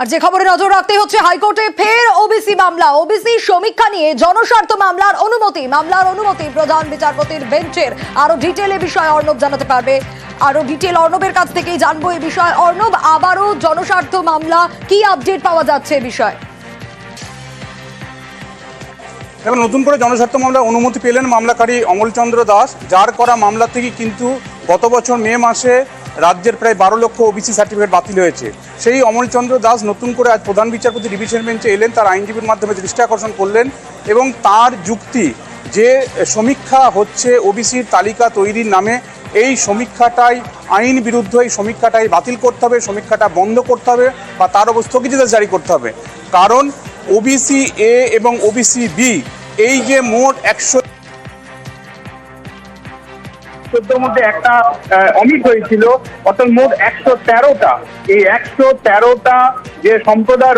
আর যে খবরে নজর রাখতে হচ্ছে, হাইকোর্টে ফের ওবিসি মামলা। ওবিসি সমীক্ষা নিয়ে জনস্বার্থ মামলার অনুমতি প্রধান বিচারপতির বেঞ্চের। আরো ডিটেল এ বিষয়ে অর্ণব জানাতে পারবে। আরো ডিটেল অর্ণবের কাছ থেকেই জানবো এই বিষয়ে। অর্ণব, আবারও জনস্বার্থ মামলা, কি আপডেট পাওয়া যাচ্ছে এই বিষয়ে? এখন নতুন করে জনস্বার্থ মামলা অনুমতি পেলেন মামলাকারী অমলচন্দ্র দাস, যার করা মামলা থেকে কিন্তু গত বছর মে মাসে রাজ্যের প্রায় 12 লক্ষ ওবিসি সার্টিফিকেট বাতিল হয়েছে। সেই অমলচন্দ্র দাস নতুন করে আজ প্রধান বিচারপতি ডিভিশন বেঞ্চে এলেন, তার আইনজীবীর মাধ্যমে দৃষ্টি আকর্ষণ করলেন এবং তার যুক্তি যে সমীক্ষা হচ্ছে ওবিসির তালিকা তৈরির নামে, এই সমীক্ষাটাই আইন বিরুদ্ধ, এই সমীক্ষাটাই বাতিল করতে হবে, সমীক্ষাটা বন্ধ করতে হবে বা তার উপর স্থগিতাদেশ জারি করতে হবে। কারণ ওবিসি এ এবং ওবিসি বি এই যে মোট 114 মধ্যে একটা অমিট হয়েছিল, অর্থাৎ মোট 113টা। এই 113টা যে সম্প্রদায়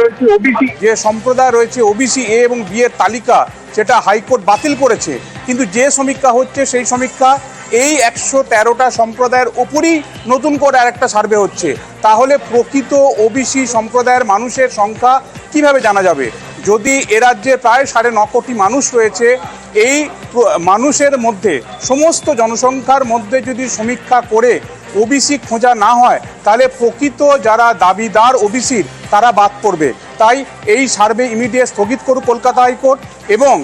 রয়েছে ওবিসি এ এবং বি এর তালিকা, সেটা হাইকোর্ট বাতিল করেছে। কিন্তু যে সমীক্ষা হচ্ছে সেই সমীক্ষা এই 113টা সম্প্রদায়ের উপরই নতুন করে আরেকটা সার্ভে হচ্ছে। তাহলে প্রকৃত ওবিসি সম্প্রদায়ের মানুষের সংখ্যা কিভাবে জানা যাবে? যদি এ রাজ্যে প্রায় 9.5 কোটি মানুষ রয়েছে, এই মানুষের মধ্যে, সমস্ত জনসংখ্যার মধ্যে যদি সমীক্ষা করে ওবিসি খোঁজা না হয়, তাহলে প্রকৃত যারা দাবিদার ওবিসির তারা বাদ পড়বে। তাই এই সার্ভে ইমিডিয়েট স্থগিত করুক কলকাতা হাইকোর্ট এবং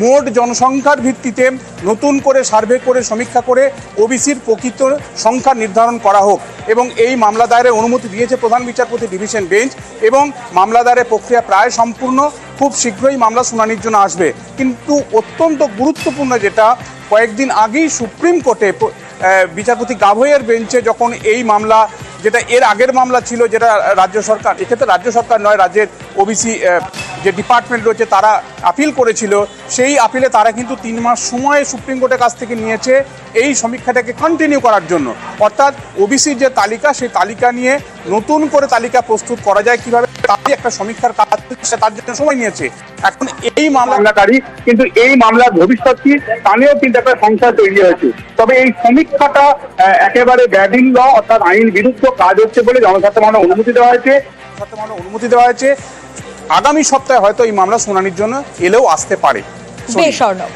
মোট জনসংখ্যার ভিত্তিতে নতুন করে সার্ভে করে সমীক্ষা করে ওবিসির প্রকৃত সংখ্যা নির্ধারণ করা হোক। এবং এই মামলা দায়েরের অনুমতি দিয়েছে প্রধান বিচারপতি ডিভিশন বেঞ্চ এবং মামলা দায়েরের প্রক্রিয়া প্রায় সম্পূর্ণ, খুব শীঘ্রই মামলা শুনানির জন্য আসবে। কিন্তু অত্যন্ত গুরুত্বপূর্ণ যেটা, কয়েকদিন আগেই সুপ্রিম কোর্টে বিচারপতি গাভইয়ের বেঞ্চে যখন এই মামলা, যেটা এর আগের মামলা ছিল, যেটা রাজ্য সরকার, এক্ষেত্রে রাজ্য সরকার নয়, রাজ্যের ওবিসি যে ডিপার্টমেন্ট রয়েছে তারা আপিল করেছিল, সেই আপিলে তারা কিন্তু 3 মাস সময় সুপ্রিম কোর্টের কাছ থেকে নিয়েছে এই সমীক্ষাটাকে কন্টিনিউ করার জন্য। অর্থাৎ ওবিসির যে তালিকা, সেই তালিকা নিয়ে নতুন করে তালিকা প্রস্তুত করা যায় কিভাবে, তারই একটা সমীক্ষার কাজ তার জন্য সময় নিয়েছে। এখন এই মামলাকারী কিন্তু এই মামলার ভবিষ্যৎ কি তা নিয়েও কিন্তু একটা সংশয় তৈরি হয়েছে। তবে এই সমীক্ষাটা একেবারে ব্যাডিং ল, অর্থাৎ আইন বিরুদ্ধ কাজ হচ্ছে বলে জনস্বার্থ মামলা অনুমতি দেওয়া হয়েছে। আগামী সপ্তাহে হয়তো এই মামলা শুনানির জন্য এলেও আসতে পারে। বেশ অর্ণব।